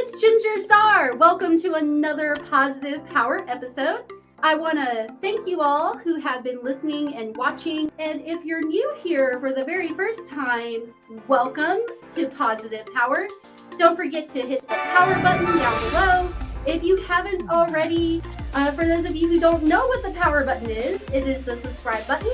it's Ginger Star. Welcome to another Positive Power episode. I want to thank you all who have been listening and watching. And if you're new here for the very first time, welcome to Positive Power. Don't forget to hit the power button down below. If you haven't already, for those of you who don't know what the power button is, it is the subscribe button.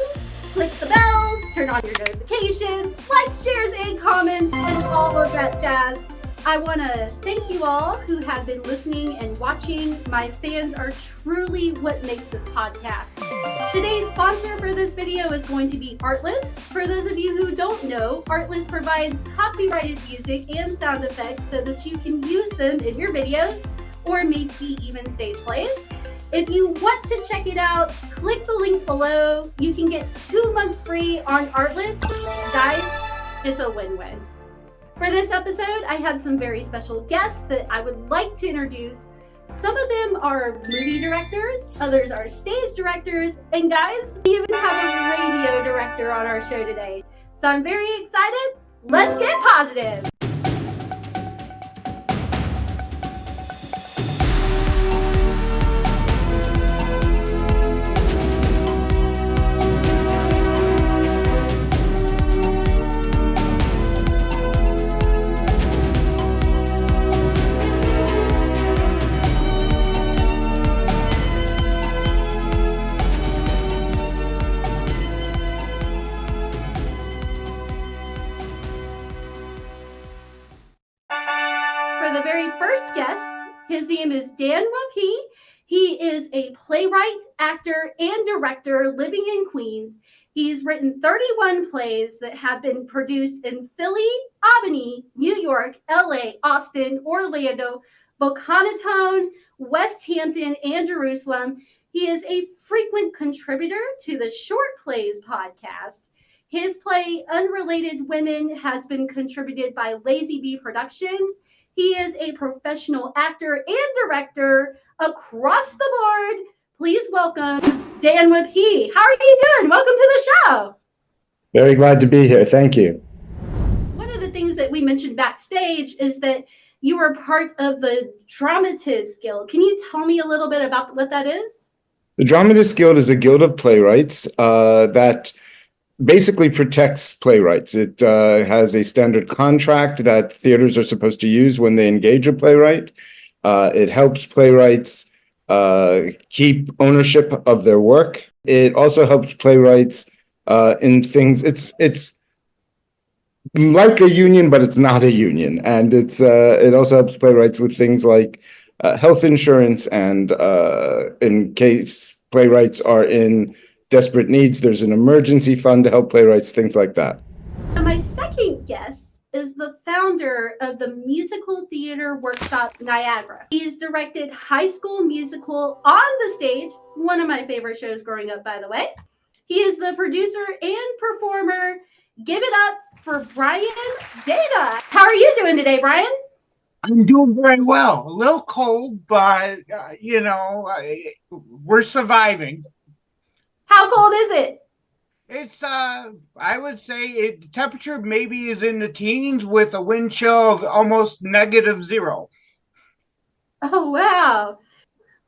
Click the bells, turn on your notifications, like, shares, and comments, and all of that jazz. I want to thank you all who have been listening and watching. My fans are truly what makes this podcast. Today's sponsor for this video is going to be Artlist. For those of you who don't know, Artlist provides copyrighted music and sound effects so that you can use them in your videos or maybe even stage plays. If you want to check it out, click the link below. You can get 2 months free on Artlist. Guys, it's a win-win. For this episode, I have some very special guests that I would like to introduce. Some of them are movie directors, others are stage directors, and guys, we even have a radio director on our show today. So I'm very excited. Let's get positive. For the very first guest, his name is Dan Wolpe. He is a playwright, actor, and director living in Queens. He's written 31 plays that have been produced in Philly, Albany, New York, LA, Austin, Orlando, Boca Raton, West Hampton, and Jerusalem. He is a frequent contributor to the Short Plays podcast. His play, Unrelated Women, has been contributed by Lazy Bee Productions. He is a professional actor and director across the board. Please welcome Dan Wolpe. How are you doing? Welcome to the show. Very glad to be here. Thank you. One of the things that we mentioned backstage is that you were part of the Dramatist Guild. Can you tell me a little bit about what that is? The Dramatist Guild is a guild of playwrights that basically protects playwrights. It has a standard contract that theaters are supposed to use when they engage a playwright. It helps playwrights keep ownership of their work. It also helps playwrights in things. It's like a union, but it's not a union, and it also helps playwrights with things like health insurance, and in case playwrights are in desperate needs, there's an emergency fund to help playwrights, things like that. So my second guest is the founder of the musical theater workshop Niagara. He's directed High School Musical on the Stage, one of my favorite shows growing up, by the way. He is the producer and performer. Give it up for Brian Data. How are you doing today, Brian? I'm doing very well. A little cold, but, we're surviving. How cold is it? It's, I would say the temperature maybe is in the teens with a wind chill of almost -0. Oh, wow.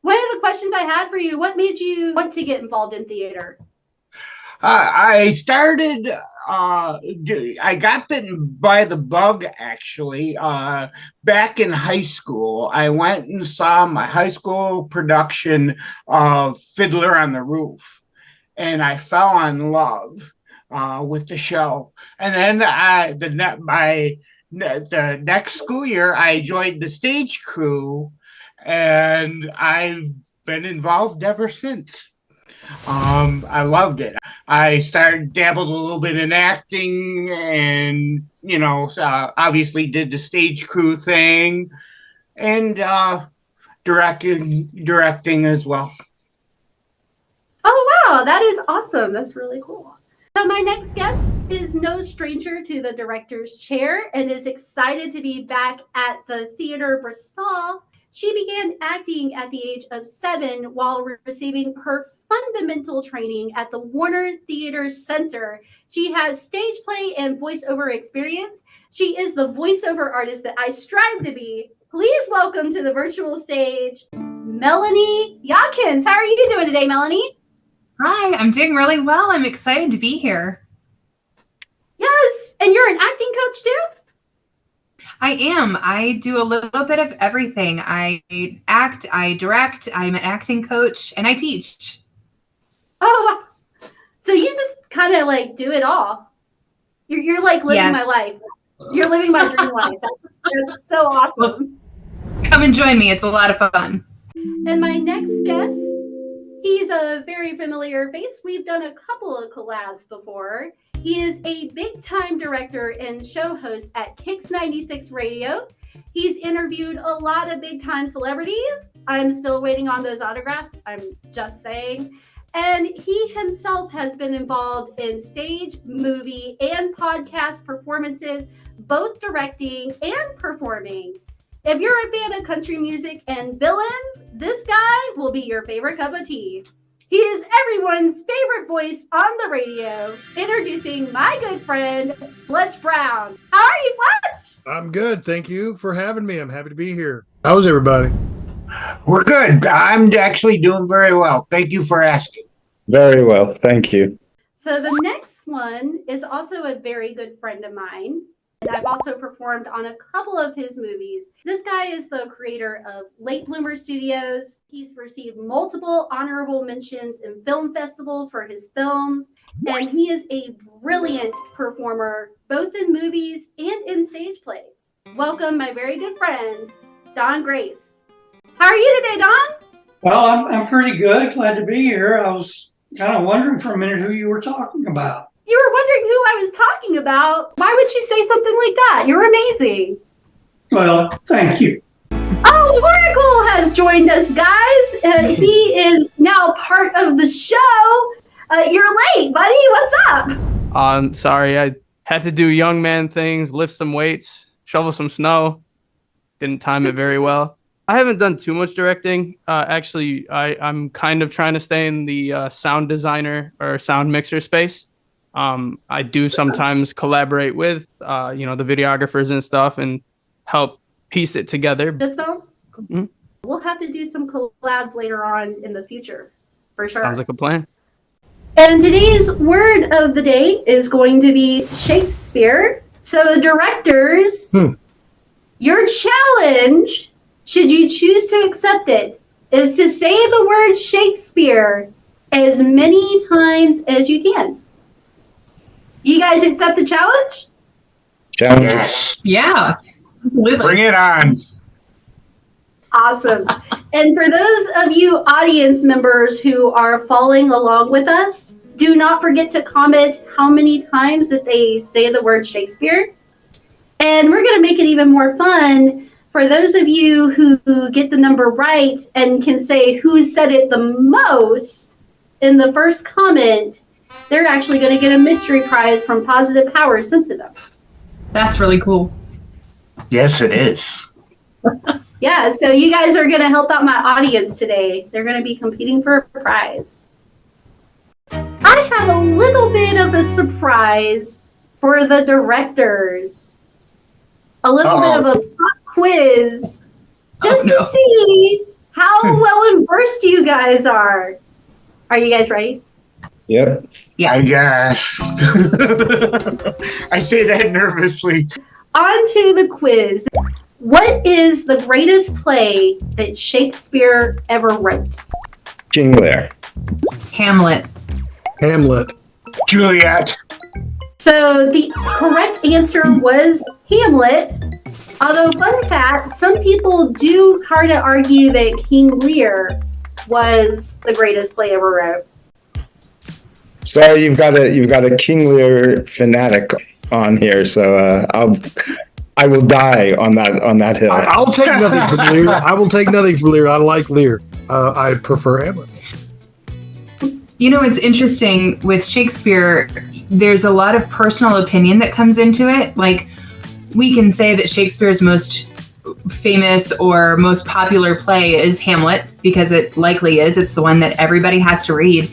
One of the questions I had for you, what made you want to get involved in theater? I started, I got bitten by the bug, actually, back in high school. I went and saw my high school production of Fiddler on the Roof. And I fell in love with the show. And then the next school year, I joined the stage crew, and I've been involved ever since. I loved it. I dabbled a little bit in acting, and obviously did the stage crew thing, and directing as well. Oh, wow. That is awesome. That's really cool. So my next guest is no stranger to the director's chair and is excited to be back at the Theater Bristol. She began acting at the age of 7 while receiving her fundamental training at the Warner Theater Center. She has stage play and voiceover experience. She is the voiceover artist that I strive to be. Please welcome to the virtual stage, Melanie Yakins. How are you doing today, Melanie? Hi, I'm doing really well. I'm excited to be here. Yes, and you're an acting coach too? I am. I do a little bit of everything. I act, I direct, I'm an acting coach, and I teach. Oh, so you just kind of like do it all. You're like living my life. You're living my dream life. That's so awesome. Come and join me. It's a lot of fun. And my next guest, he's a very familiar face. We've done a couple of collabs before. He is a big-time director and show host at Kicks 96 Radio. He's interviewed a lot of big-time celebrities. I'm still waiting on those autographs. I'm just saying. And he himself has been involved in stage, movie, and podcast performances, both directing and performing. If you're a fan of country music and villains, this guy will be your favorite cup of tea. He is everyone's favorite voice on the radio. Introducing my good friend, Fletch Brown. How are you, Fletch? I'm good. Thank you for having me. I'm happy to be here. How's everybody? We're good. I'm actually doing very well. Thank you for asking. Very well. Thank you. So the next one is also a very good friend of mine. And I've also performed on a couple of his movies. This guy is the creator of Late Bloomer Studios. He's received multiple honorable mentions in film festivals for his films. And he is a brilliant performer, both in movies and in stage plays. Welcome, my very good friend, Don Grace. How are you today, Don? Well, I'm pretty good. Glad to be here. I was kind of wondering for a minute who you were talking about. You were wondering who I was talking about. Why would you say something like that? You're amazing. Well, thank you. Oh, Oracle has joined us, guys. He is now part of the show. You're late, buddy. What's up? I'm sorry. I had to do young man things, lift some weights, shovel some snow. Didn't time it very well. I haven't done too much directing. Actually, I'm kind of trying to stay in the sound designer or sound mixer space. I do sometimes collaborate with, the videographers and stuff and help piece it together. This film? Mm-hmm. We'll have to do some collabs later on in the future, for sure. Sounds like a plan. And today's word of the day is going to be Shakespeare. So directors, your challenge, should you choose to accept it, is to say the word Shakespeare as many times as you can. You guys accept the challenge? Yes. Yeah. Bring it on. Awesome. And for those of you audience members who are following along with us, do not forget to comment how many times that they say the word Shakespeare. And we're going to make it even more fun for those of you who get the number right and can say who said it the most in the first comment. They're actually going to get a mystery prize from Positive Power sent to them. That's really cool. Yes, it is. Yeah, so you guys are going to help out my audience today. They're going to be competing for a prize. I have a little bit of a surprise for the directors. A little bit of a pop quiz just to see how well versed you guys are. Are you guys ready? Yep. Yeah. I guess. I say that nervously. On to the quiz. What is the greatest play that Shakespeare ever wrote? King Lear. Hamlet. Hamlet. Juliet. So the correct answer was Hamlet. Although, fun fact, some people do kind of argue that King Lear was the greatest play ever wrote. Sorry, you've got a King Lear fanatic on here, so I will die on that hill. I'll take nothing from Lear. I will take nothing from Lear. I like Lear. I prefer Hamlet. You know, it's interesting with Shakespeare, there's a lot of personal opinion that comes into it. Like, we can say that Shakespeare's most famous or most popular play is Hamlet, because it likely is. It's the one that everybody has to read.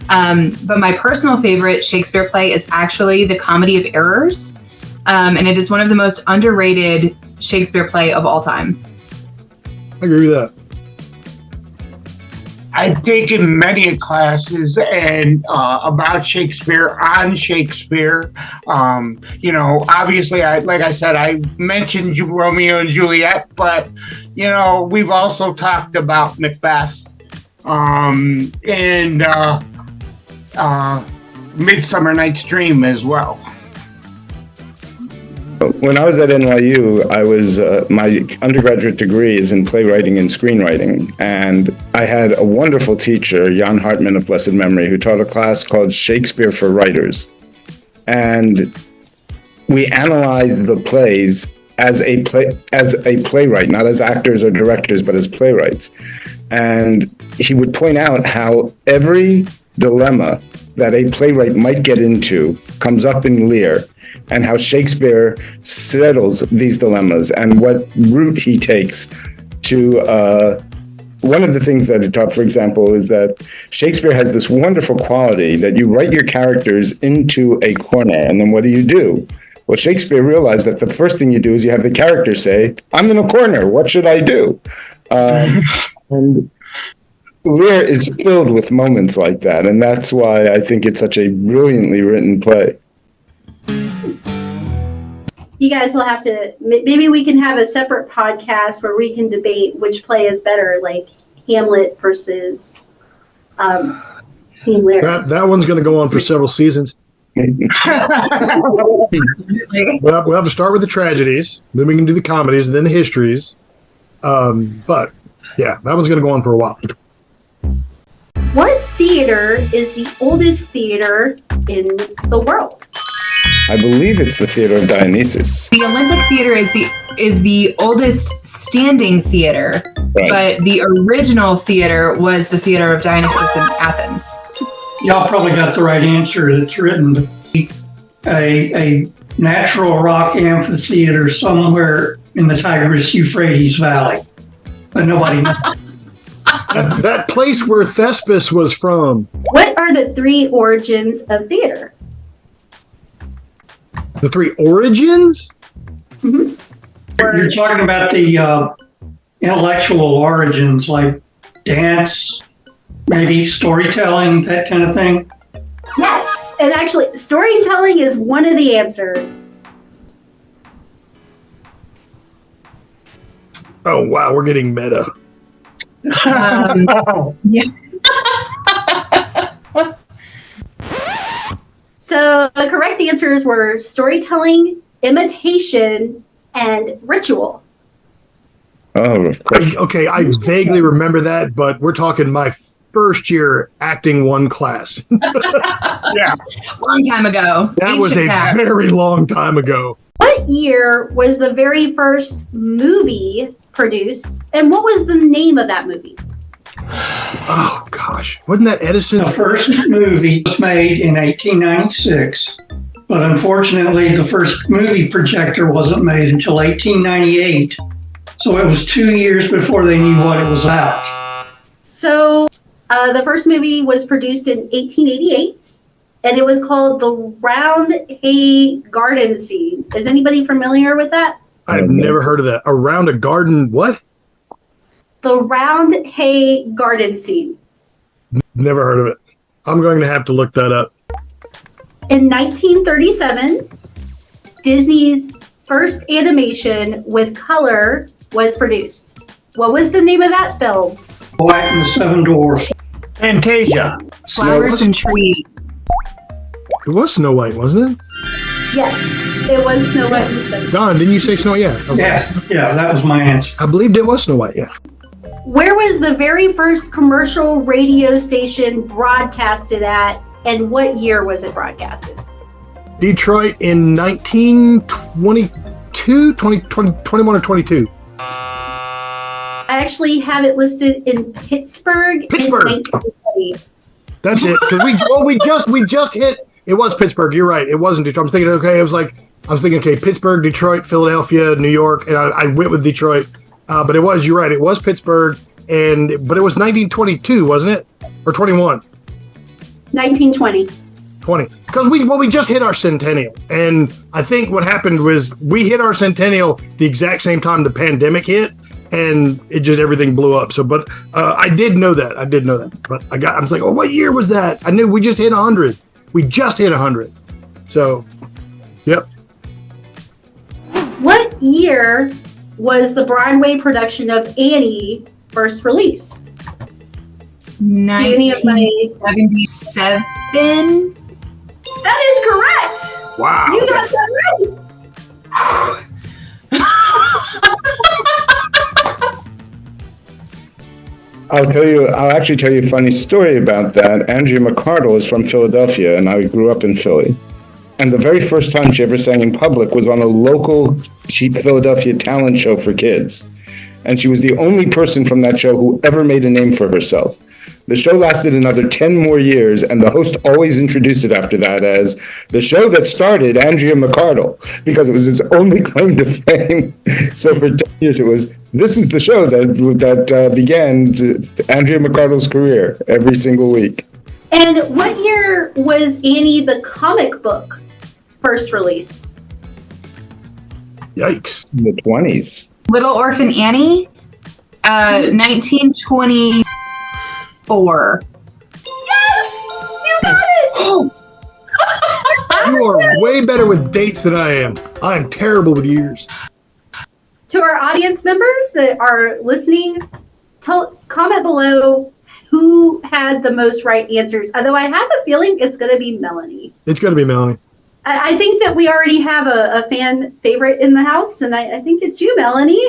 But my personal favorite Shakespeare play is actually The Comedy of Errors. And it is one of the most underrated Shakespeare play of all time. I agree with that. I've taken many classes and about Shakespeare, on Shakespeare. Obviously, like I said, I mentioned Romeo and Juliet, but we've also talked about Macbeth and Midsummer Night's Dream as well. When I was at NYU, my undergraduate degree is in playwriting and screenwriting, and I had a wonderful teacher, Jan Hartman of blessed memory, who taught a class called Shakespeare for Writers. And we analyzed the plays as a playwright, not as actors or directors, but as playwrights. And he would point out how every dilemma that a playwright might get into comes up in Lear, and how Shakespeare settles these dilemmas and what route he takes to, one of the things that he taught, for example, is that Shakespeare has this wonderful quality that you write your characters into a corner, and then what do? Well, Shakespeare realized that the first thing you do is you have the character say, I'm in a corner, what should I do? And Lear is filled with moments like that, and that's why I think it's such a brilliantly written play. You guys will have to, maybe we can have a separate podcast where we can debate which play is better, like Hamlet versus King Lear. That one's going to go on for several seasons. We'll have to start with the tragedies, then we can do the comedies, and then the histories. But yeah, that one's going to go on for a while. What theater is the oldest theater in the world? I believe it's the Theater of Dionysus. The Olympic Theater is the oldest standing theater, Right. but the original theater was the Theater of Dionysus in Athens. Y'all probably got the right answer. It's written to be a natural rock amphitheater somewhere in the Tigris-Euphrates Valley. But nobody knows. That place where Thespis was from. What are the three origins of theater? The three origins? Mm-hmm. You're talking about the intellectual origins, like dance, maybe storytelling, that kind of thing. Yes, and actually, storytelling is one of the answers. Oh, wow, we're getting meta. Yeah. So the correct answers were storytelling, imitation, and ritual. Oh, of course. Okay, I vaguely remember that, but we're talking my first year acting one class. Yeah. Long time ago. That was a very long time ago. What year was the very first movie produced, and what was the name of that movie? Oh, gosh. Wasn't that Edison? The first movie was made in 1896, but unfortunately, the first movie projector wasn't made until 1898. So it was 2 years before they knew what it was about. So the first movie was produced in 1888, and it was called The Round Hay Garden Scene. Is anybody familiar with that? I've never heard of that. Around a garden, what? The Round Hay Garden Scene. Never heard of it. I'm going to have to look that up. In 1937, Disney's first animation with color was produced. What was the name of that film? White and the Seven Dwarfs. Fantasia. Flowers and trees. It was Snow White, wasn't it? Yes, it was Snow White and the Seven. Don, didn't you say Snow White? Yeah. Okay. Yes, yeah, that was my answer. I believed it was Snow White, yeah. Where was the very first commercial radio station broadcasted at, and what year was it broadcasted? Detroit in 1922, 21 or 22. I actually have it listed in Pittsburgh. Pittsburgh. In 1920. That's it. Because we just hit It was Pittsburgh. You're right. It wasn't Detroit. I was thinking, okay, Pittsburgh, Detroit, Philadelphia, New York, and I went with Detroit. But you're right. It was Pittsburgh, but it was 1922, wasn't it? Or 21? 1920. 20. Because we just hit our centennial. And I think what happened was we hit our centennial the exact same time the pandemic hit, and everything blew up. So, but I did know that. But I was like, oh, what year was that? I knew we just hit 100. We just hit 100. So, yep. What year was the Broadway production of Annie first released? 1977. That is correct. Wow. You got that right. I'll actually tell you a funny story about that. Andrea McArdle is from Philadelphia, and I grew up in Philly. And the very first time she ever sang in public was on a local cheap Philadelphia talent show for kids. And she was the only person from that show who ever made a name for herself. The show lasted another 10 more years, and the host always introduced it after that as the show that started Andrea McArdle, because it was his only claim to fame. So for 10 years, this is the show that began Andrea McArdle's career every single week. And what year was Annie the comic book first released? Yikes. In the 20s. Little Orphan Annie, 1924. Yes! You got it! You are way better with dates than I am. I am terrible with years. To our audience members that are listening, comment below who had the most right answers. Although I have a feeling it's going to be Melanie. It's going to be Melanie. I think that we already have a fan favorite in the house, and I think it's you, Melanie.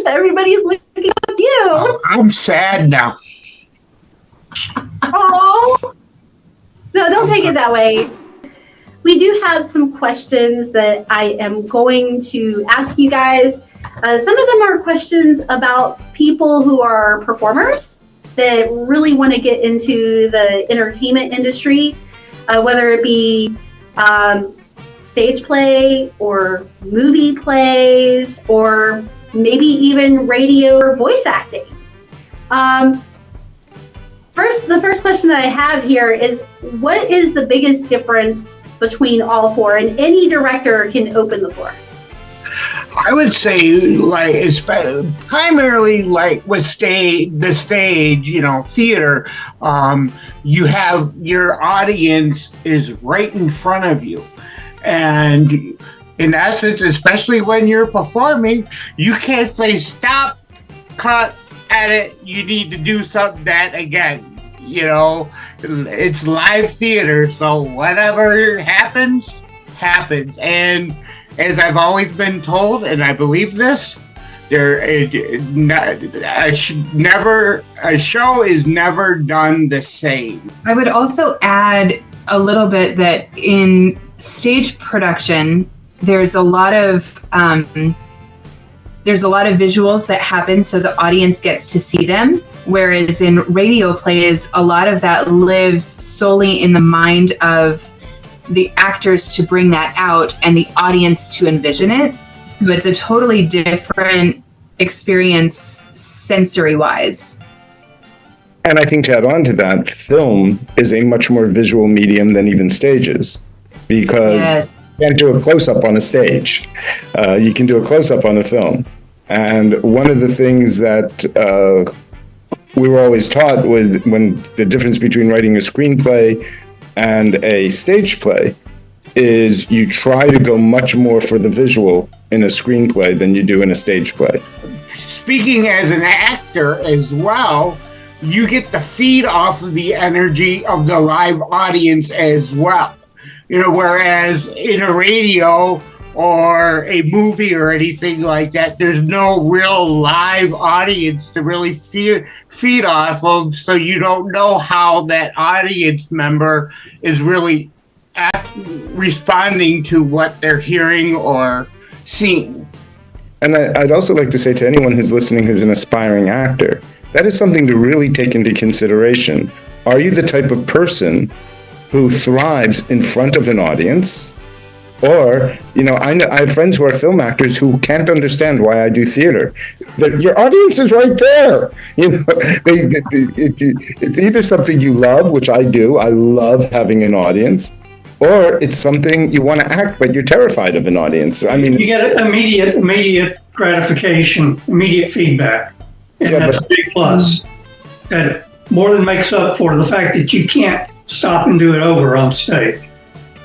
Everybody's looking at you. Oh, I'm sad now. Oh, no, don't take it that way. We do have some questions that I am going to ask you guys. Some of them are questions about people who are performers that really want to get into the entertainment industry, whether it be stage play or movie plays or maybe even radio or voice acting. The first question that I have here is, what is the biggest difference between all four? And any director can open the floor. I would say, like, it's primarily like with the stage, theater. You have your audience is right in front of you, and in essence, especially when you're performing, you can't say stop, cut, edit. You need to do something that again. It's live theater, so whatever happens. And as I've always been told, and I believe this, a show is never done the same. I would also add a little bit that in stage production, there's a lot of visuals that happen so the audience gets to see them. Whereas in radio plays, a lot of that lives solely in the mind of the actors to bring that out and the audience to envision it. So it's a totally different experience sensory-wise. And I think to add on to that, film is a much more visual medium than even stages, because you can't do a close-up on a stage. You can do a close-up on a film. And one of the things that we were always taught was when the difference between writing a screenplay and a stage play is you try to go much more for the visual in a screenplay than you do in a stage play. Speaking as an actor as well, you get to feed off of the energy of the live audience as well. Whereas in a radio or a movie or anything like that, there's no real live audience to really feed off of, so you don't know how that audience member is really responding to what they're hearing or seeing. And I'd also like to say to anyone who's listening who's an aspiring actor, that is something to really take into consideration. Are you the type of person who thrives in front of an audience. Or, I have friends who are film actors who can't understand why I do theater. Your audience is right there. It's either something you love, which I do. I love having an audience, or it's something you want to act, but you're terrified of an audience. I mean, you get immediate gratification, immediate feedback, and that's a big plus. That more than makes up for the fact that you can't stop and do it over on stage.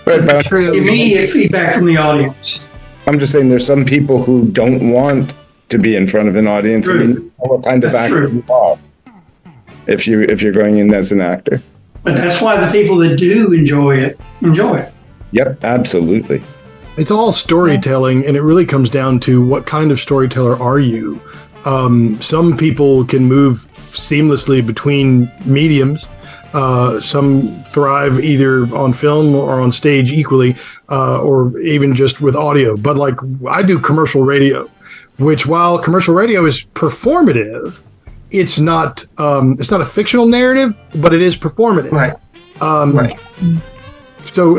but True. Immediate feedback from the audience. I'm just saying there's some people who don't want to be in front of an audience. True. I mean, what kind of That's actor true. you are if you're going in as an actor. But that's why the people that do enjoy it. Yep, absolutely. It's all storytelling, and it really comes down to what kind of storyteller are you. Some people can move seamlessly between mediums. Some thrive either on film or on stage equally, or even just with audio. But like I do commercial radio, which while commercial radio is performative, it's not a fictional narrative, but it is performative. Right. Right. So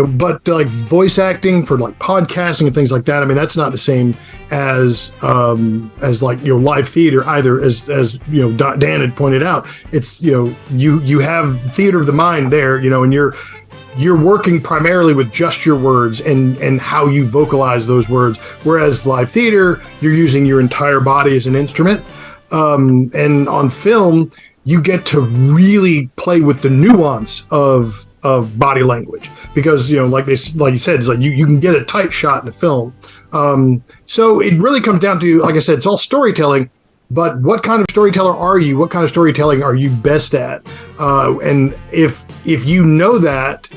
but like voice acting for like podcasting and things like that, I mean, that's not the same as like live theater either. As Dan had pointed out, it's you have theater of the mind there, and you're working primarily with just your words and how you vocalize those words. Whereas live theater, you're using your entire body as an instrument. And on film, you get to really play with the nuance of body language because like you said, it's like you can get a tight shot in a film. So it really comes down to, like I said, it's all storytelling. But what kind of storyteller are you? What kind of storytelling are you best at? And if you know that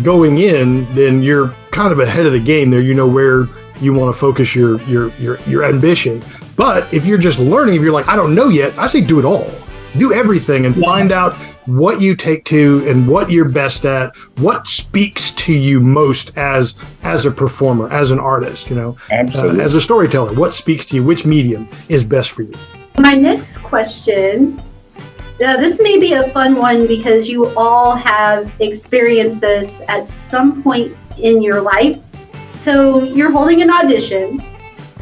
going in, then you're kind of ahead of the game there. You know where you want to focus your ambition. But if you're just learning, if you're like, I don't know yet, I say do it all. Do everything and find out what you take to and what you're best at, what speaks to you most as a performer, as an artist, Absolutely. As a storyteller, what speaks to you, which medium is best for you. My next question, this may be a fun one because you all have experienced this at some point in your life. So you're holding an audition.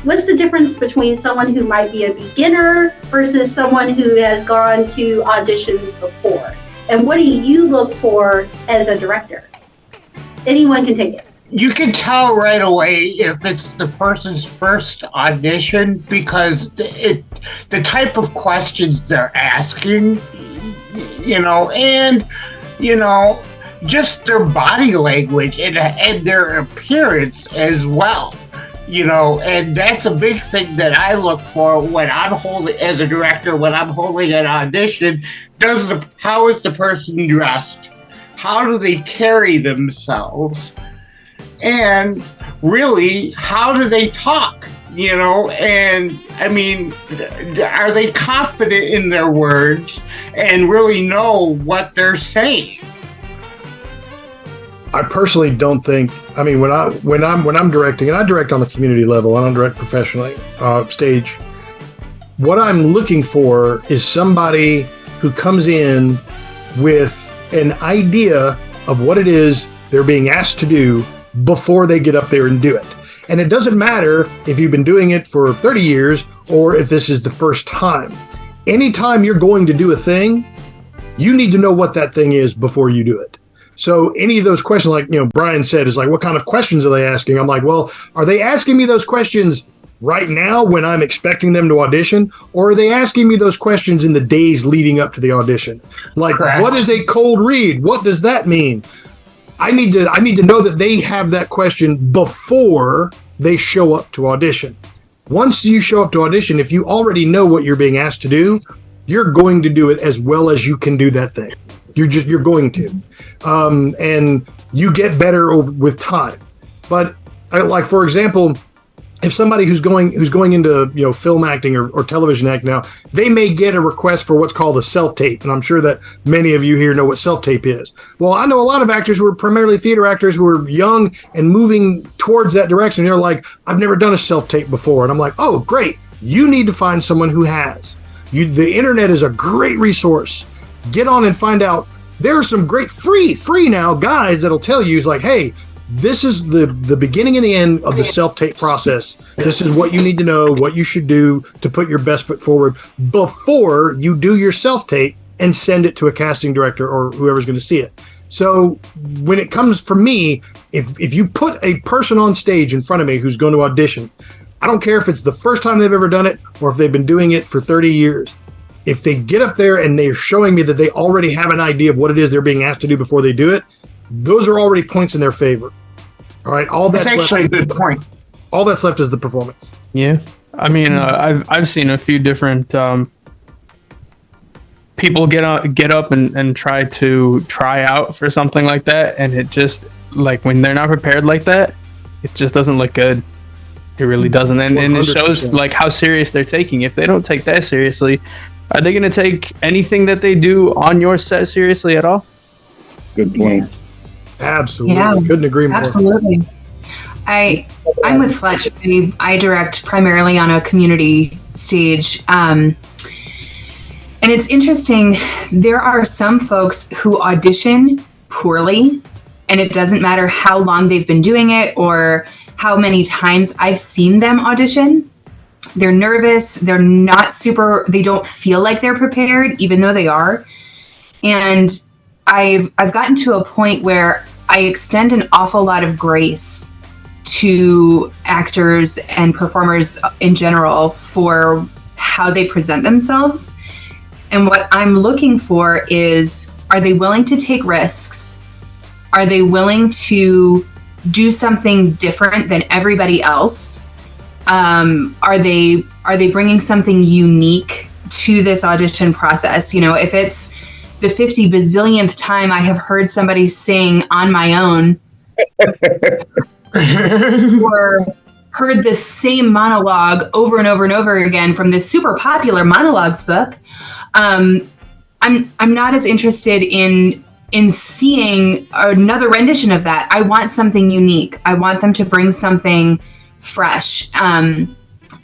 What's the difference between someone who might be a beginner versus someone who has gone to auditions before? And what do you look for as a director? Anyone can take it. You can tell right away if it's the person's first audition because the type of questions they're asking, and just their body language and their appearance as well. And that's a big thing that I look for when I'm holding, as a director, when I'm holding an audition. How is the person dressed? How do they carry themselves? And really, how do they talk? And I mean, are they confident in their words and really know what they're saying? I personally don't think. I mean, when I'm directing, and I direct on the community level, I don't direct professionally, stage. What I'm looking for is somebody who comes in with an idea of what it is they're being asked to do before they get up there and do it. And it doesn't matter if you've been doing it for 30 years or if this is the first time. Anytime you're going to do a thing, you need to know what that thing is before you do it. So any of those questions, like Brian said, is like, what kind of questions are they asking? I'm like, well, are they asking me those questions right now when I'm expecting them to audition, or are they asking me those questions in the days leading up to the audition? Like, Correct. What is a cold read? What does that mean? I need to know that they have that question before they show up to audition. Once you show up to audition, if you already know what you're being asked to do, you're going to do it as well as you can do that thing. You're going to, and you get better with time. But like, for example, if somebody who's going into film acting or television acting now, they may get a request for what's called a self-tape, and I'm sure that many of you here know what self-tape is. Well, I know a lot of actors who are primarily theater actors who are young and moving towards that direction. They're like, I've never done a self-tape before, and I'm like, oh, great! You need to find someone who has. The internet is a great resource. Get on and find out there are some great free now guides that'll tell you, it's like, hey, this is the beginning and the end of the self-tape process. This is what you need to know, what you should do to put your best foot forward before you do your self-tape and send it to a casting director or whoever's going to see it. So when it comes for me, if you put a person on stage in front of me who's going to audition, I don't care if it's the first time they've ever done it or if they've been doing it for 30 years. If they get up there and they're showing me that they already have an idea of what it is they're being asked to do before they do it, those are already points in their favor. All right, that's actually a good point. All that's left is the performance. Yeah, I mean, I've seen a few different people get up and try out for something like that, and it just, like, when they're not prepared like that, it just doesn't look good. It really doesn't, and it shows like how serious they're taking. If they don't take that seriously, are they going to take anything that they do on your set seriously at all? Good point. Absolutely. Yeah, couldn't agree more. Absolutely. I'm with Fletch. I direct primarily on a community stage. And it's interesting. There are some folks who audition poorly, and it doesn't matter how long they've been doing it or how many times I've seen them audition. They're nervous. They don't feel like they're prepared, even though they are. And I've gotten to a point where I extend an awful lot of grace to actors and performers in general for how they present themselves. And what I'm looking for is, are they willing to take risks? Are they willing to do something different than everybody else? Are they bringing something unique to this audition process? You know, if it's the 50 bazillionth time I have heard somebody sing on my own or heard the same monologue over and over and over again from this super popular monologues book, I'm not as interested in seeing another rendition of that. I want something unique. I want them to bring something fresh.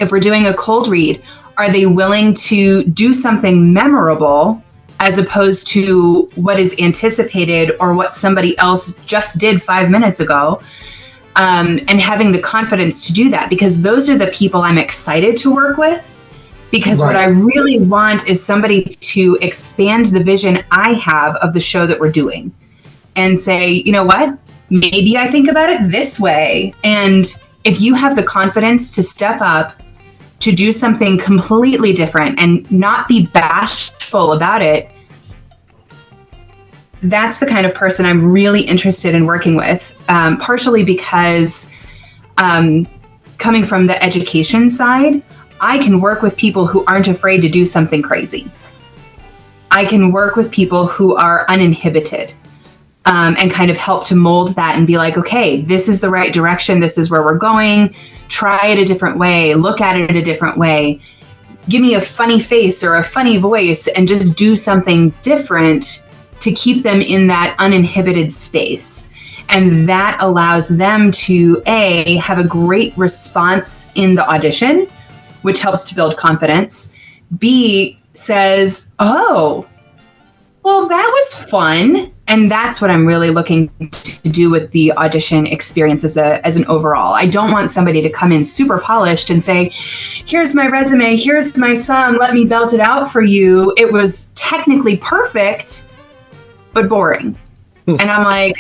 If we're doing a cold read, are they willing to do something memorable as opposed to what is anticipated or what somebody else just did 5 minutes ago? And having the confidence to do that, because those are the people I'm excited to work with. Because What I really want is somebody to expand the vision I have of the show that we're doing and say, you know what, maybe I think about it this way. And if you have the confidence to step up, to do something completely different and not be bashful about it, that's the kind of person I'm really interested in working with, partially because coming from the education side, I can work with people who aren't afraid to do something crazy. I can work with people who are uninhibited and kind of help to mold that and be like, okay, this is the right direction. This is where we're going. Try it a different way. Look at it a different way. Give me a funny face or a funny voice and just do something different to keep them in that uninhibited space. And that allows them to, A, have a great response in the audition, which helps to build confidence. B, says, oh, well, that was fun. And that's what I'm really looking to do with the audition experience as an overall. I don't want somebody to come in super polished and say, here's my resume, here's my song, let me belt it out for you. It was technically perfect, but boring. And I'm like,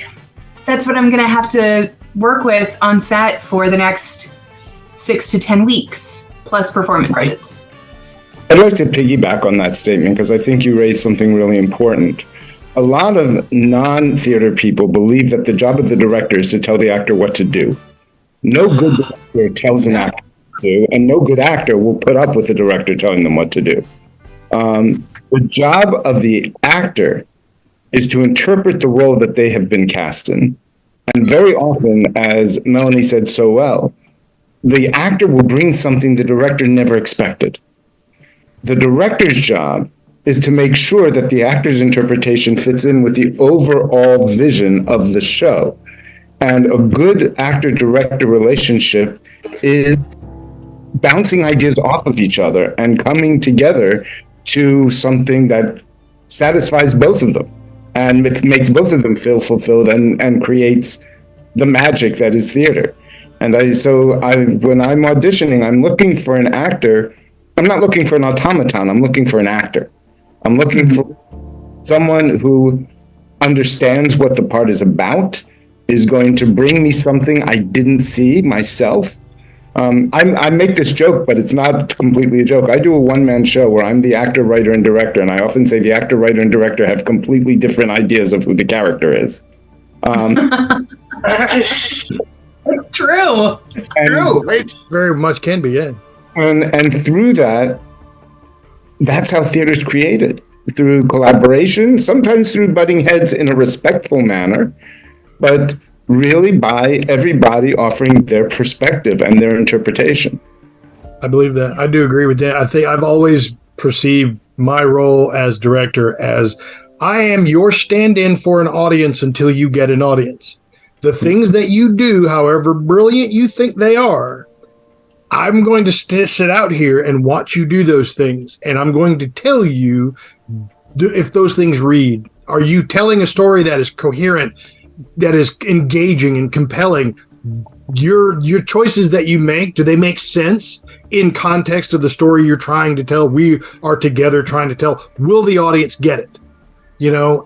that's what I'm going to have to work with on set for the next 6 to 10 weeks, plus performances. Right. I'd like to piggyback on that statement because I think you raised something really important. A lot of non-theater people believe that the job of the director is to tell the actor what to do. No good director tells an actor what to do, and no good actor will put up with the director telling them what to do. The job of the actor is to interpret the role that they have been cast in. And very often, as Melanie said so well, the actor will bring something the director never expected. The director's job is to make sure that the actor's interpretation fits in with the overall vision of the show. And a good actor-director relationship is bouncing ideas off of each other and coming together to something that satisfies both of them. And it makes both of them feel fulfilled and creates the magic that is theater. And when I'm auditioning, I'm looking for an actor. I'm not looking for an automaton. I'm looking for an actor. I'm looking for someone who understands what the part is about, is going to bring me something I didn't see myself. I make this joke, but it's not completely a joke. I do a one-man show where I'm the actor, writer, and director, and I often say the actor, writer, and director have completely different ideas of who the character is. It's true. It very much can be, yeah. And through that's how theater's created, through collaboration, sometimes through butting heads in a respectful manner, but really by everybody offering their perspective and their interpretation. I believe that. I do agree with that. I think I've always perceived my role as director as I am your stand-in for an audience until you get an audience. The things that you do, however brilliant you think they are, I'm going to sit out here and watch you do those things. And I'm going to tell you if those things read. Are you telling a story that is coherent, that is engaging and compelling? Your choices that you make, do they make sense in context of the story you're trying to tell? We are together trying to tell. Will the audience get it?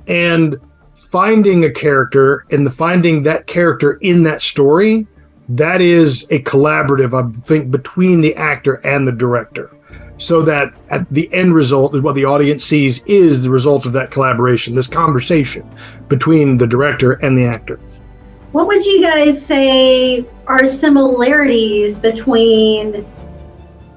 And finding a character and finding that character in that story, that is a collaborative, I think, between the actor and the director. So that at the end result is what the audience sees is the result of that collaboration, this conversation between the director and the actor. What would you guys say are similarities between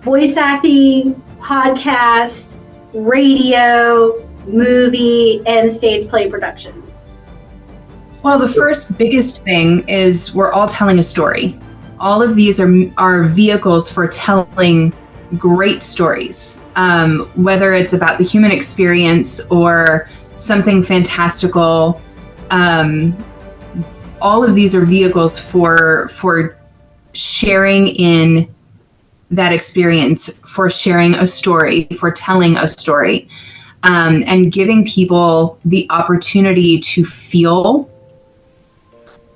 voice acting, podcast, radio, movie, and stage play productions? Well, the first biggest thing is we're all telling a story. All of these are vehicles for telling great stories, whether it's about the human experience or something fantastical. All of these are vehicles for sharing in that experience, for sharing a story, for telling a story, and giving people the opportunity to feel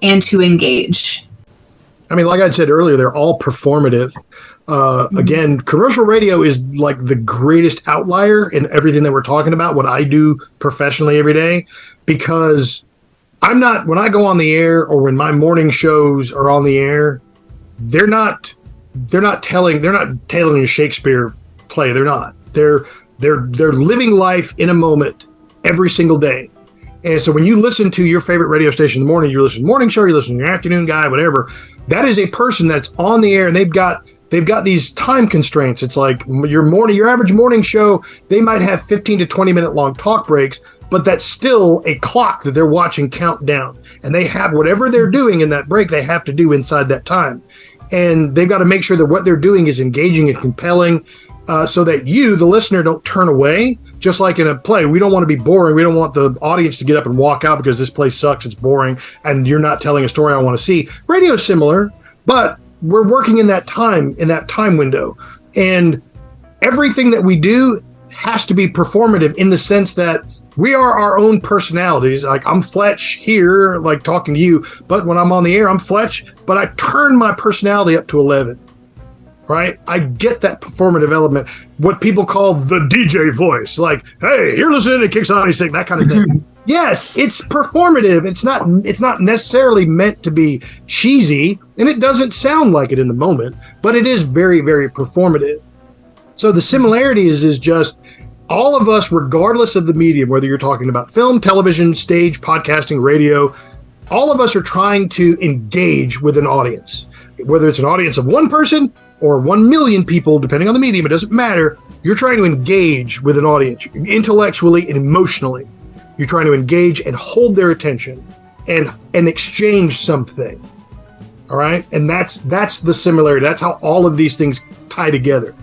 and to engage. I mean, like I said earlier, they're all performative. Again, commercial radio is like the greatest outlier in everything that we're talking about, what I do professionally every day, because when I go on the air or when my morning shows are on the air, they're not telling a Shakespeare play. They're not. They're living life in a moment every single day. And so when you listen to your favorite radio station in the morning, you listen to the morning show, you listen to your afternoon guy, whatever, that is a person that's on the air, and they've got these time constraints. It's like your average morning show, they might have 15 to 20 minute long talk breaks, but that's still a clock that they're watching count down. And they have whatever they're doing in that break, they have to do inside that time. And they've got to make sure that what they're doing is engaging and compelling, so that you, the listener, don't turn away. Just like in a play, we don't want to be boring. We don't want the audience to get up and walk out because this play sucks, it's boring, and you're not telling a story I want to see. Radio is similar, but we're working in that time window. And everything that we do has to be performative in the sense that we are our own personalities. Like I'm Fletch here, like talking to you, but when I'm on the air, I'm Fletch, but I turn my personality up to 11. Right? I get that performative element, what people call the DJ voice. Like, hey, you're listening to Kicks on 96, that kind of thing. Yes, it's performative. It's not necessarily meant to be cheesy, and it doesn't sound like it in the moment, but it is very, very performative. So the similarity is just all of us, regardless of the medium, whether you're talking about film, television, stage, podcasting, radio, all of us are trying to engage with an audience. Whether it's an audience of one person or 1 million people, depending on the medium, it doesn't matter. You're trying to engage with an audience intellectually and emotionally. You're trying to engage and hold their attention and exchange something. All right. And that's the similarity. That's how all of these things tie together.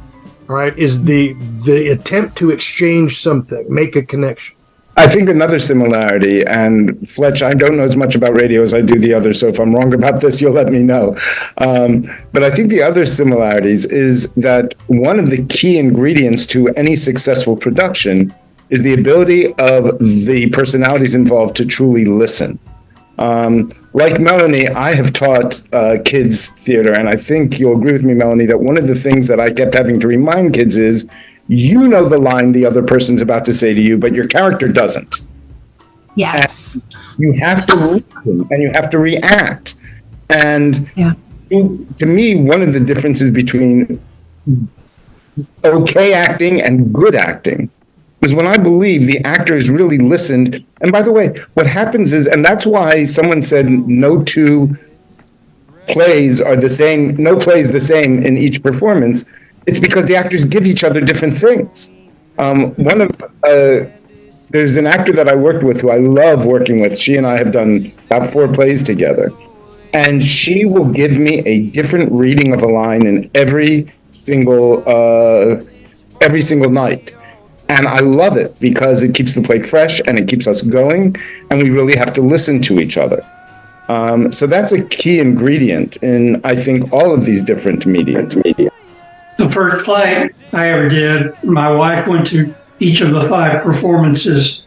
All right. Is the attempt to exchange something, make a connection. I think another similarity, and Fletch, I don't know as much about radio as I do the others, so if I'm wrong about this, you'll let me know. But I think the other similarities is that one of the key ingredients to any successful production is the ability of the personalities involved to truly listen. Like Melanie, I have taught kids theater, and I think you'll agree with me, Melanie, that one of the things that I kept having to remind kids is, you know the line the other person's about to say to you, but your character doesn't. Yes. And you have to listen and you have to react. And to me, one of the differences between okay acting and good acting is when I believe the actors really listened. And by the way, what happens is, and that's why someone said no two plays are the same, no play is the same in each performance. It's because the actors give each other different things. There's an actor that I worked with who I love working with. She and I have done about 4 plays together. And she will give me a different reading of a line in every single night. And I love it because it keeps the play fresh and it keeps us going, and we really have to listen to each other. So that's a key ingredient in, I think, all of these different media. The first play I ever did, my wife went to each of the 5 performances,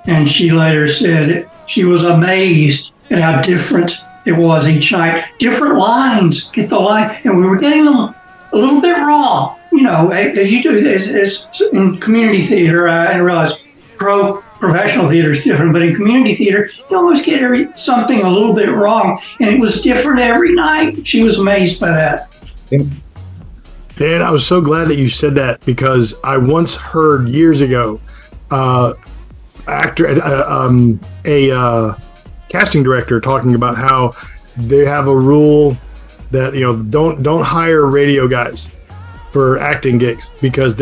and she later said she was amazed at how different it was each night. Different lines, get the line, and we were getting them a little bit wrong. You know, as you do, as in community theater, I realize professional theater is different, but in community theater, you always get something a little bit wrong, and it was different every night. She was amazed by that. Dan, I was so glad that you said that, because I once heard years ago a casting director talking about how they have a rule that, you know, don't hire radio guys for acting gigs because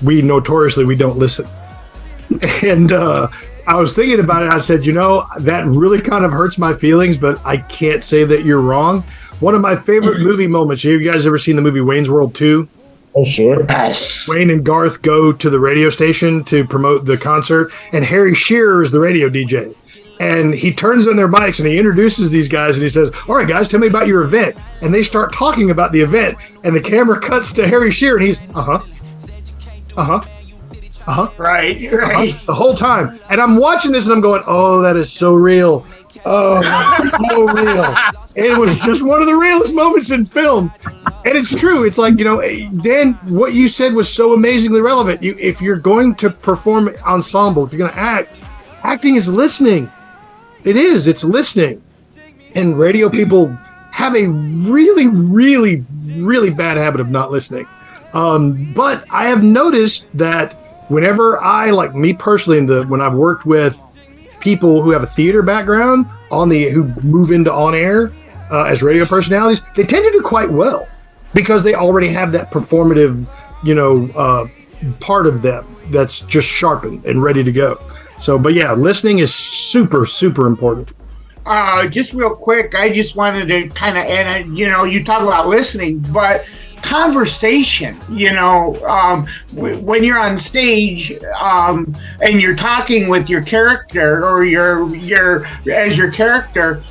we notoriously don't listen. And I was thinking about it. I said, you know, that really kind of hurts my feelings, but I can't say that you're wrong. One of my favorite movie moments. Have you guys ever seen the movie Wayne's World 2? Oh, sure. Wayne and Garth go to the radio station to promote the concert, and Harry Shearer is the radio DJ. And he turns on their mics and he introduces these guys and he says, all right, guys, tell me about your event. And they start talking about the event, and the camera cuts to Harry Shearer and he's, right, the whole time. And I'm watching this and I'm going, oh, that is so real. Oh, so real. And it was just one of the realest moments in film. And it's true. It's like, you know, Dan, what you said was so amazingly relevant. If you're going to perform ensemble, if you're going to act, acting is listening. It is. It's listening. And radio people have a really, really, really bad habit of not listening. But I have noticed that whenever like me personally, when I've worked with people who have a theater background who move into on air as radio personalities, they tend to do quite well because they already have that performative, part of them that's just sharpened and ready to go. So, but yeah, listening is super, super important. Just real quick, I just wanted to kind of add, you talk about listening, but conversation, when you're on stage and you're talking with your character or your character,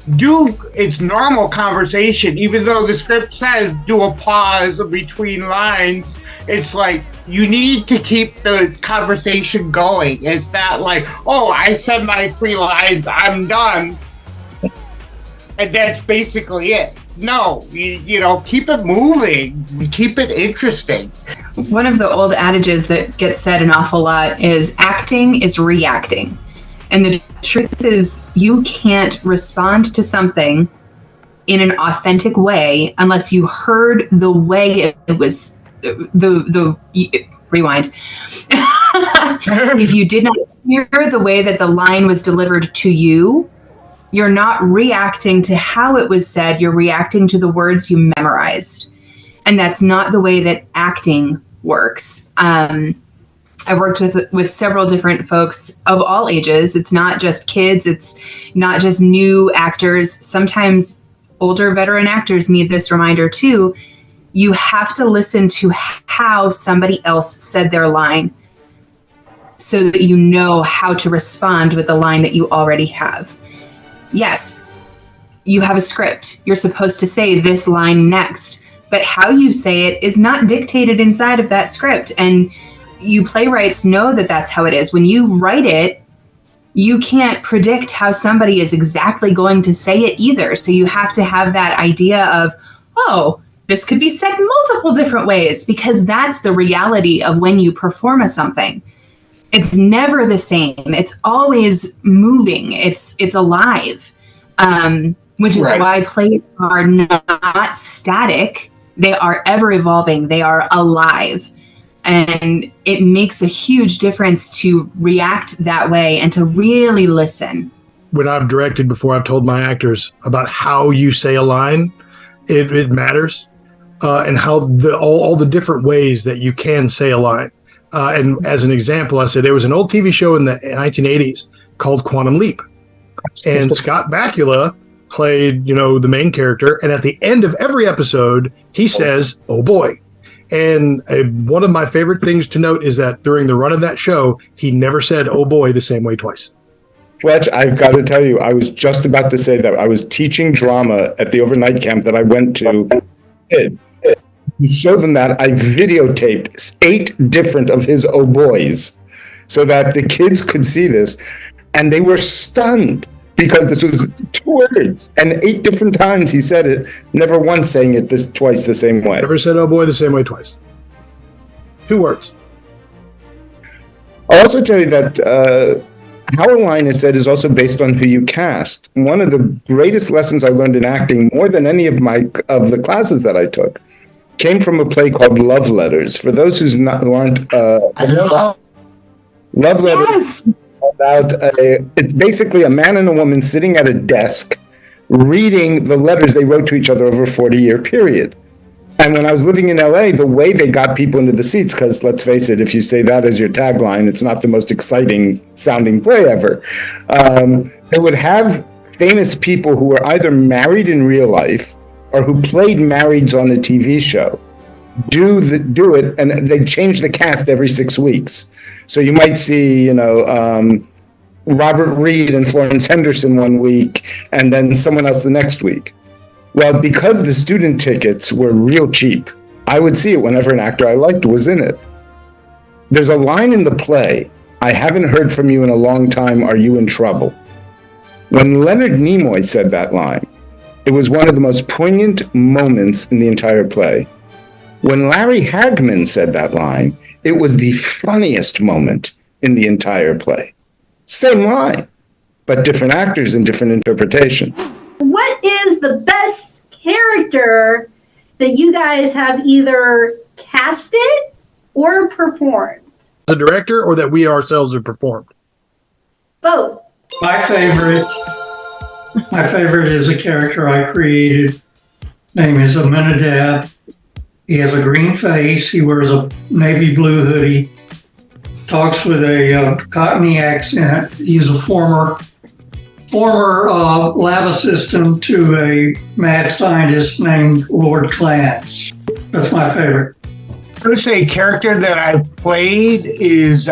it's normal conversation, even though the script says do a pause between lines. It's like you need to keep the conversation going. It's not like, oh, I said my 3 lines, I'm done, and that's basically it. No, keep it moving, keep it interesting. One of the old adages that gets said an awful lot is acting is reacting. And the truth is, you can't respond to something in an authentic way unless you heard the way it was, rewind. If you did not hear the way that the line was delivered to you, you're not reacting to how it was said, you're reacting to the words you memorized. And that's not the way that acting works. I've worked with several different folks of all ages. It's not just kids. It's not just new actors. Sometimes older veteran actors need this reminder too. You have to listen to how somebody else said their line so that you know how to respond with the line that you already have. Yes, you have a script. You're supposed to say this line next, but how you say it is not dictated inside of that script. And you playwrights know that that's how it is. When you write it, you can't predict how somebody is exactly going to say it either. So you have to have that idea of, oh, this could be said multiple different ways, because that's the reality of when you perform something. It's never the same. It's always moving. It's alive, which is why plays are not static. They are ever evolving. They are alive. And it makes a huge difference to react that way and to really listen. When I've directed before, I've told my actors about how you say a line. It matters. And how all the different ways that you can say a line. And as an example, I said there was an old TV show in the 1980s called Quantum Leap. And Scott Bakula played, the main character. And at the end of every episode, he says, "Oh boy." And one of my favorite things to note is that during the run of that show, he never said "oh boy" the same way twice. Fletch, I've got to tell you, I was just about to say that I was teaching drama at the overnight camp that I went to. To show them that, I videotaped 8 different of his "oh boys" so that the kids could see this, and they were stunned because this was 2 words, and 8 different times he said it, never once saying it twice the same way. Never said "oh boy" the same way twice. 2 words. I'll also tell you that how a line is said is also based on who you cast. One of the greatest lessons I learned in acting, more than any of the classes that I took, came from a play called Love Letters. For those who aren't Love Letters, it's basically a man and a woman sitting at a desk reading the letters they wrote to each other over a 40-year period. And when I was living in LA, the way they got people into the seats, because let's face it, if you say that as your tagline, it's not the most exciting sounding play ever. They would have famous people who were either married in real life or who played marrieds on a TV show, do it, and they change the cast every 6 weeks. So you might see, Robert Reed and Florence Henderson one week, and then someone else the next week. Well, because the student tickets were real cheap, I would see it whenever an actor I liked was in it. There's a line in the play, "I haven't heard from you in a long time, are you in trouble?" When Leonard Nimoy said that line, it was one of the most poignant moments in the entire play. When Larry Hagman said that line, it was the funniest moment in the entire play. Same line, but different actors and different interpretations. What is the best character that you guys have either casted or performed? The director, or that we ourselves have performed? Both. My favorite is a character I created. Name is Aminadab. He has a green face. He wears a navy blue hoodie. Talks with a Cockney accent. He's a former lab assistant to a mad scientist named Lord Clarence. That's my favorite. I would say a character that I played is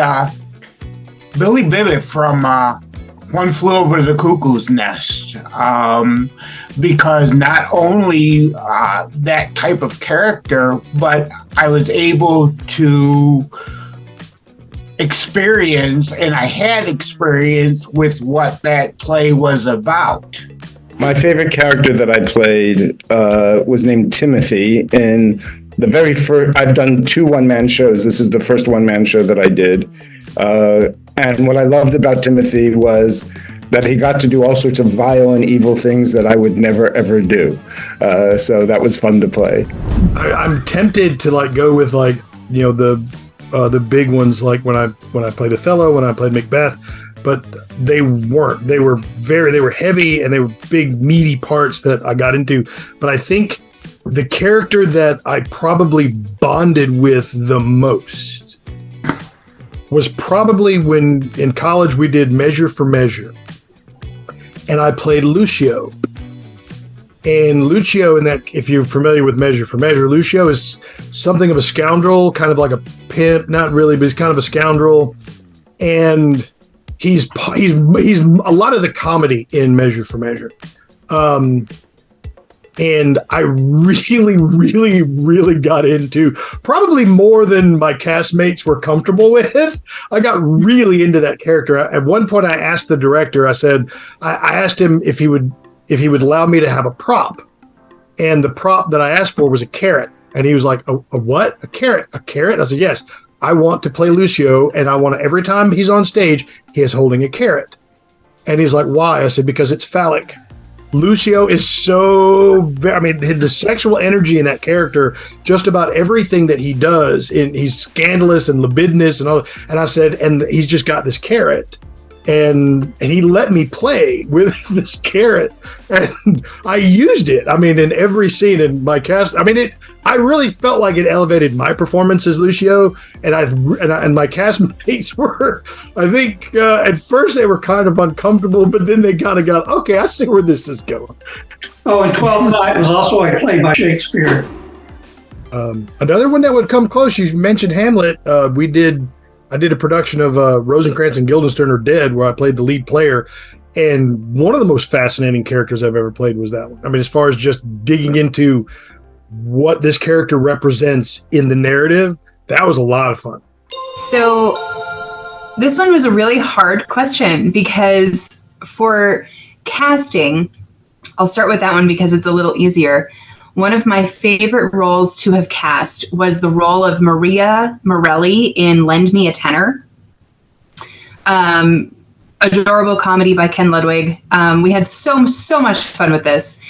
Billy Bibbit from One Flew Over the Cuckoo's Nest, because not only that type of character, but I was able to experience, and I had experience with what that play was about. My favorite character that I played was named Timothy. In the very first, I've done 2 one-man shows. This is the first one-man show that I did. And what I loved about Timothy was that he got to do all sorts of vile and evil things that I would never, ever do. So that was fun to play. I'm tempted to go with the big ones, like when I played Othello, when I played Macbeth, but they weren't. They were heavy, and they were big, meaty parts that I got into. But I think the character that I probably bonded with the most was probably when in college we did Measure for Measure, and I played Lucio. And Lucio, in that, if you're familiar with Measure for Measure, Lucio is something of a scoundrel, kind of like a pimp, not really, but he's kind of a scoundrel. And he's a lot of the comedy in Measure for Measure. And I really, really, really got into, probably more than my castmates were comfortable with. I got really into that character. At one point, I asked the director, I asked him if he would allow me to have a prop. And the prop that I asked for was a carrot. And he was like, a what? A carrot? A carrot? I said, yes, I want to play Lucio. And I want to, every time he's on stage, he is holding a carrot. And he's like, why? I said, because it's phallic. Lucio is the sexual energy in that character, just about everything that he does, he's scandalous and libidinous and all. And I said, and he's just got this carrot. And he let me play with this carrot, and I used it. I mean, in every scene in my cast. I mean, I really felt like it elevated my performance as Lucio, and my castmates were. I think at first they were kind of uncomfortable, but then they kind of got, okay, I see where this is going. Oh, and 12th Night was also a play by Shakespeare. Another one that would come close. You mentioned Hamlet. I did a production of Rosencrantz and Guildenstern Are Dead, where I played the lead player. And one of the most fascinating characters I've ever played was that one. I mean, as far as just digging into what this character represents in the narrative, that was a lot of fun. So this one was a really hard question, because for casting, I'll start with that one because it's a little easier. One of my favorite roles to have cast was the role of Maria Morelli in Lend Me a Tenor. Adorable comedy by Ken Ludwig. We had so much fun with this.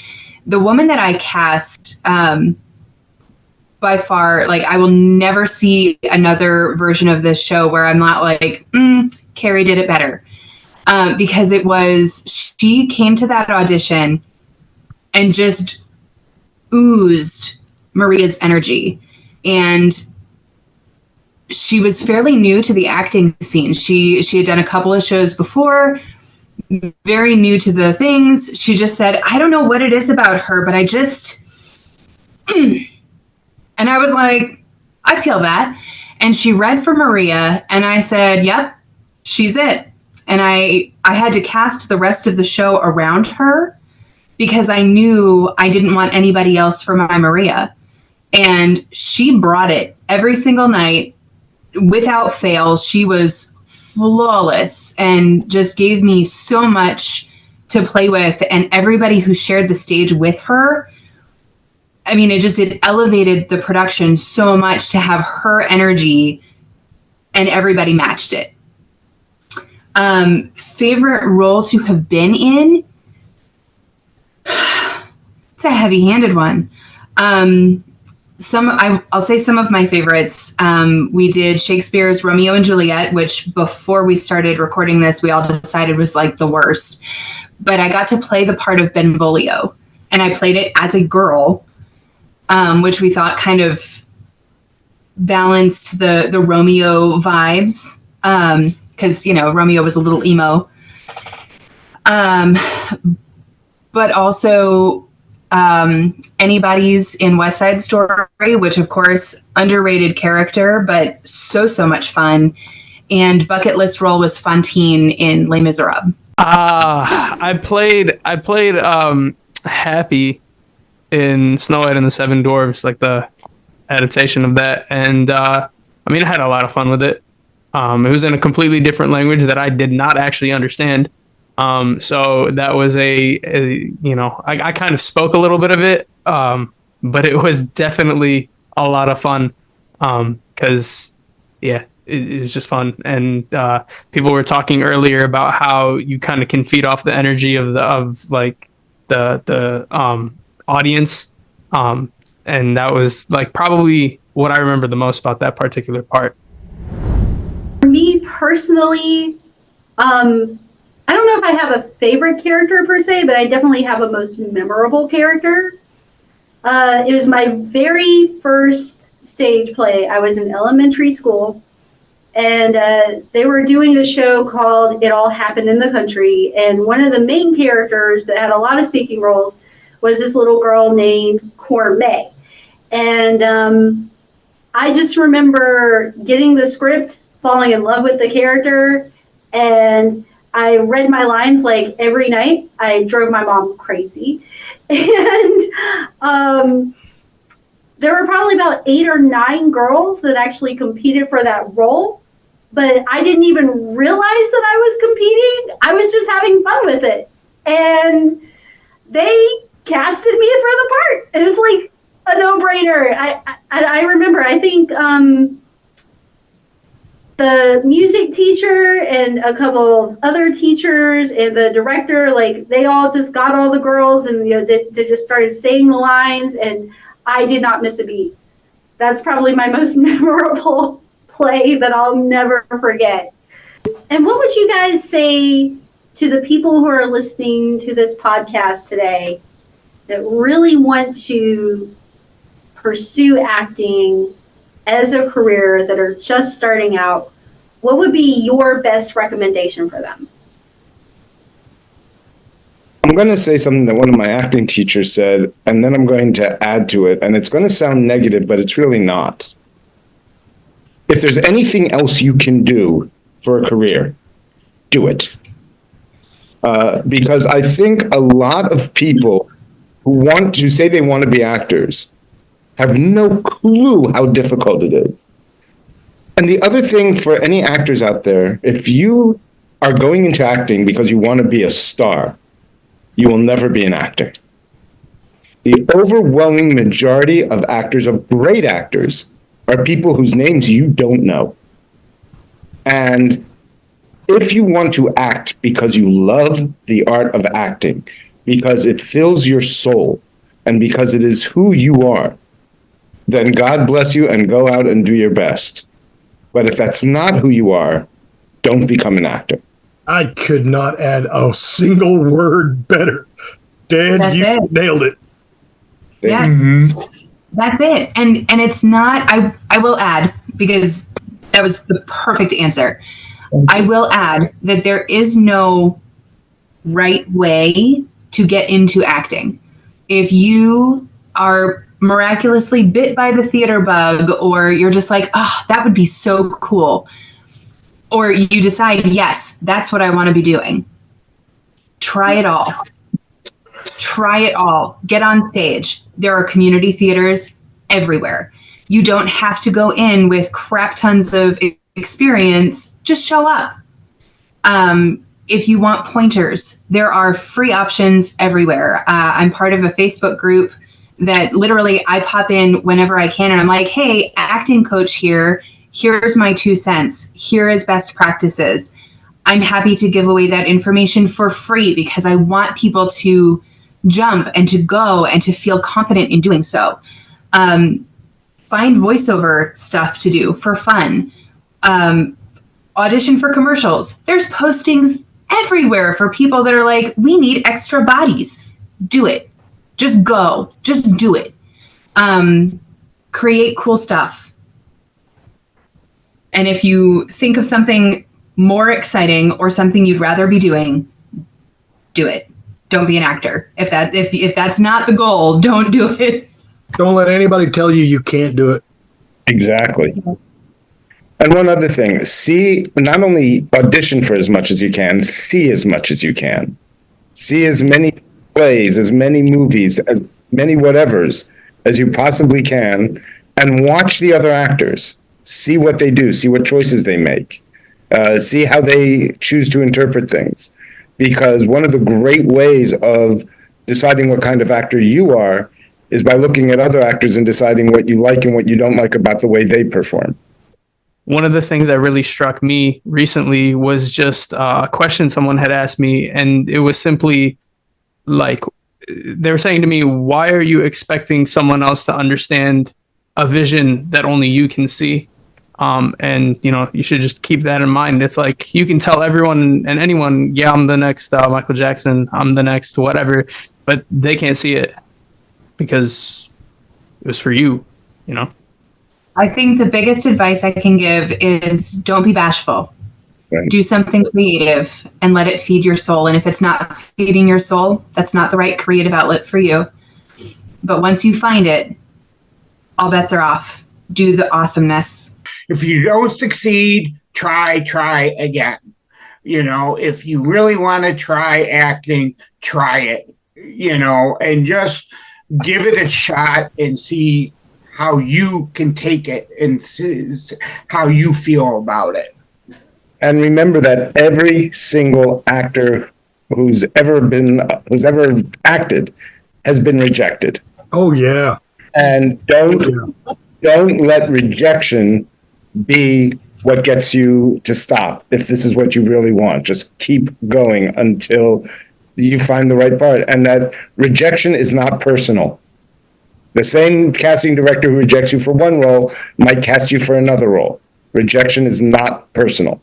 The woman that I cast, by far, like, I will never see another version of this show where I'm not like, Carrie did it better. Because she came to that audition and just oozed Maria's energy. And she was fairly new to the acting scene. She had done a couple of shows before, very new to the things. She just said, I don't know what it is about her, but I just, and I was like, I feel that. And she read for Maria, and I said, yep, she's it. And I had to cast the rest of the show around her, because I knew I didn't want anybody else for my Maria. And she brought it every single night without fail. She was flawless and just gave me so much to play with. And everybody who shared the stage with her, I mean, it elevated the production so much to have her energy, and everybody matched it. Favorite role to have been in? It's a heavy-handed one. I'll say some of my favorites. We did Shakespeare's Romeo and Juliet, which before we started recording this, we all decided was like the worst. But I got to play the part of Benvolio, and I played it as a girl, which we thought kind of balanced the Romeo vibes, because Romeo was a little emo. But also Anybody's in West Side Story, which of course underrated character, but so much fun. And bucket list role was Fantine in Les Miserables. I played Happy in Snow White and the Seven Dwarfs, like the adaptation of that, and I had a lot of fun with it. It was in a completely different language that I did not actually understand. So that was I kind of spoke a little bit of it, but it was definitely a lot of fun, because it was just fun. And people were talking earlier about how you kind of can feed off the energy of the audience, and that was like probably what I remember the most about that particular part. For me personally, I don't know if I have a favorite character per se, but I definitely have a most memorable character. It was my very first stage play. I was in elementary school, and they were doing a show called It All Happened in the Country. And one of the main characters that had a lot of speaking roles was this little girl named Cormay. And I just remember getting the script, falling in love with the character, and I read my lines like every night. I drove my mom crazy. And there were probably about 8 or 9 girls that actually competed for that role. But I didn't even realize that I was competing. I was just having fun with it. And they casted me for the part. It was like a no-brainer. I remember, I think the music teacher and a couple of other teachers and the director, like they all just got all the girls and they just started saying the lines, and I did not miss a beat. That's probably my most memorable play that I'll never forget. And what would you guys say to the people who are listening to this podcast today that really want to pursue acting as a career, that are just starting out? What would be your best recommendation for them? I'm going to say something that one of my acting teachers said, and then I'm going to add to it, and it's going to sound negative, but it's really not. If there's anything else you can do for a career, do it. Because I think a lot of people who want to say they want to be actors have no clue how difficult it is. And the other thing for any actors out there, if you are going into acting because you want to be a star, you will never be an actor. The overwhelming majority of actors, of great actors, are people whose names you don't know. And if you want to act because you love the art of acting, because it fills your soul, and because it is who you are, then God bless you and go out and do your best. But if that's not who you are, don't become an actor. I could not add a single word better. Dan, That's you it. nailed it. Yes. Mm-hmm. That's it. And it's not, I will add, because that was the perfect answer. I will add that there is no right way to get into acting. If you are miraculously bit by the theater bug, or you're just like, oh, that would be so cool, or you decide, yes, that's what I want to be doing, try it all. Try it all. Get on stage. There are community theaters everywhere. You don't have to go in with crap tons of experience. Just show up. If you want pointers, there are free options everywhere. I'm part of a Facebook group that literally I pop in whenever I can, and I'm like, hey, acting coach here. Here's my 2 cents. Here is best practices. I'm happy to give away that information for free because I want people to jump and to go and to feel confident in doing so. Find voiceover stuff to do for fun. Audition for commercials. There's postings everywhere for people that are like, we need extra bodies. Do it. Just go. Just do it. Create cool stuff. And if you think of something more exciting or something you'd rather be doing, do it. Don't be an actor. If that's not the goal, don't do it. Don't let anybody tell you you can't do it. Exactly. And one other thing, not only audition for as much as you can, see as much as you can. See as many plays, as many movies, as many whatevers as you possibly can, and watch the other actors. See what they do, see what choices they make, see how they choose to interpret things. Because one of the great ways of deciding what kind of actor you are is by looking at other actors and deciding what you like and what you don't like about the way they perform. One of the things that really struck me recently was just a question someone had asked me, and it was simply like, they were saying to me, why are you expecting someone else to understand a vision that only you can see? And, you should just keep that in mind. It's like, you can tell everyone and anyone, yeah, I'm the next Michael Jackson, I'm the next whatever, but they can't see it because it was for you, I think the biggest advice I can give is don't be bashful. Right. Do something creative and let it feed your soul. And if it's not feeding your soul, that's not the right creative outlet for you. But once you find it, all bets are off. Do the awesomeness. If you don't succeed, try again. if you really want to try acting, try it, and just give it a shot and see how you can take it and see how you feel about it. And remember that every single actor who's ever acted has been rejected. Oh yeah. And don't let rejection be what gets you to stop. If this is what you really want, just keep going until you find the right part. And that rejection is not personal. The same casting director who rejects you for one role might cast you for another role. Rejection is not personal.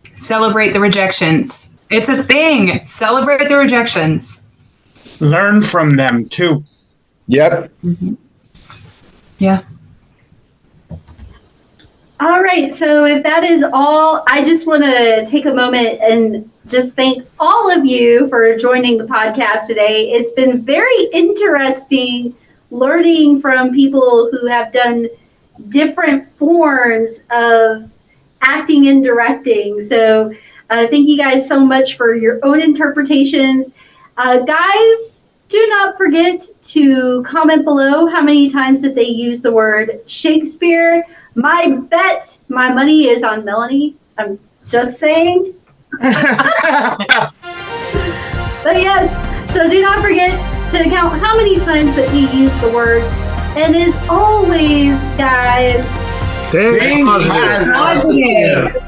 Celebrate the rejections. It's a thing. Celebrate the rejections. Learn from them too. Yep. Mm-hmm. Yeah. All right. So if that is all, I just want to take a moment and just thank all of you for joining the podcast today. It's been very interesting learning from people who have done different forms of acting and directing. So thank you guys so much for your own interpretations. Guys, do not forget to comment below how many times that they use the word Shakespeare. My money is on Melanie. I'm just saying. But yes, so do not forget to count how many times that we use the word. And as always, guys, Stay positive. Positive.